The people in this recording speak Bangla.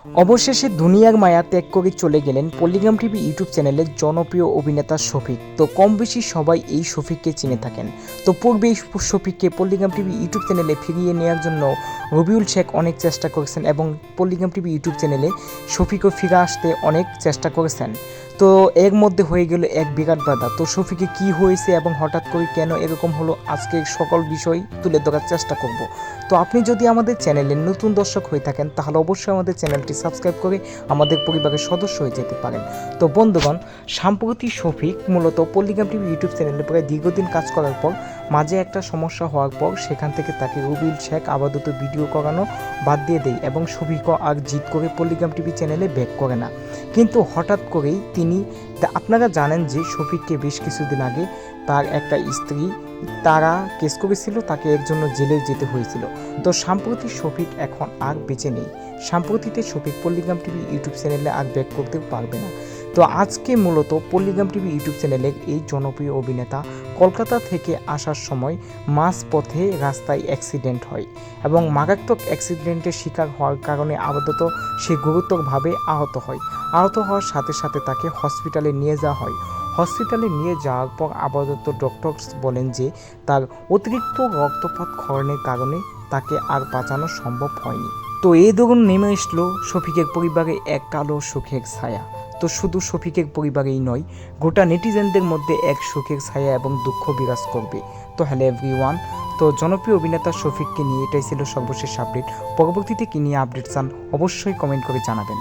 অবশেষে দুনিয়ার মায়া ত্যাগ করে চলে গেলেন পল্লিগ্রাম টিভি ইউটিউব চ্যানেলের জনপ্রিয় অভিনেতা শফিক। তো কম বেশি সবাই এই শফিককে চিনে থাকেন। তো পূর্বে এই শফিককে পল্লিগ্রাম টিভি ইউটিউব চ্যানেলে ফিরিয়ে নেওয়ার জন্য রবিউল শেখ অনেক চেষ্টা করেছেন এবং পল্লিগ্রাম টিভি ইউটিউব চ্যানেলে শফিকও ফিরে আসতে অনেক চেষ্টা করেছেন। তো এর মধ্যে হয়ে গেল এক বিরাট বাধা। তো শফিকে কি হয়েছে এবং হঠাৎ করে কেন এরকম হলো, আজকে সকল বিষয় তুলে ধরার চেষ্টা করব। তো আপনি যদি আমাদের চ্যানেলের নতুন দর্শক হয়ে থাকেন তাহলে অবশ্যই আমাদের চ্যানেলটি সাবস্ক্রাইব করে আমাদের পরিবারের সদস্য হয়ে যেতে পারেন। তো বন্ধুগণ, সাম্প্রতিক শফিক মূলত পল্লিগ্রাম টিভি ইউটিউব চ্যানেলে প্রায় দীর্ঘদিন কাজ করার পর মাঝে একটা সমস্যা হওয়ার পর সেখান থেকে তাকে রবিউল শেখ আপাতত ভিডিও করানো বাদ দিয়ে দেয় এবং শফিকও আর জিদ করে পল্লিগ্রাম টিভি চ্যানেলে ব্যাক করে না। কিন্তু হঠাৎ করেই আপনারা জানেন যে শফিককে বেশ কিছুদিন আগে তার একটা স্ত্রী তারা কেস করেছিল, তাকে এর জন্য জেলে যেতে হয়েছিল। তো সাম্প্রতিক শফিক এখন আর বেঁচে নেই। সাম্প্রতিতে শফিক পল্লিগ্রাম টিভি ইউটিউব চ্যানেলে আর ব্যাক করতে পারবে না। তো আজকে মূলত পল্লিগ্রাম টিভি ইউটিউব চ্যানেলের এই জনপ্রিয় অভিনেতা কলকাতা থেকে আসার সময় মাঝপথে রাস্তায় অ্যাক্সিডেন্ট হয় এবং মারাত্মক অ্যাক্সিডেন্টের শিকার হওয়ার কারণে আপাতত সে গুরুতরভাবে আহত হয়। আহত হওয়ার সাথে সাথে তাকে হসপিটালে নিয়ে যাওয়া হয়। হসপিটালে নিয়ে যাওয়ার পর আপাতত ডক্টরস বলেন যে তার অতিরিক্ত রক্তপাত ক্ষরণের কারণে তাকে আর বাঁচানো সম্ভব হয়নি। তো এই দরুন নেমে আসলো শফিকের পরিবারে এক কালো সুখের ছায়া। তো শুধু শফিকের পরিবারেই নয়, গোটা নেটিজেনদের মধ্যে এক সুখের ছায়া এবং দুঃখ বিরাজ করবে। তো হ্যালো এভরিওয়ান, তো জনপ্রিয় অভিনেতা শফিককে নিয়ে এটাই ছিল সর্বশেষ আপডেট। পরবর্তীতে কী নিয়ে আপডেট চান অবশ্যই কমেন্ট করে জানাবেন।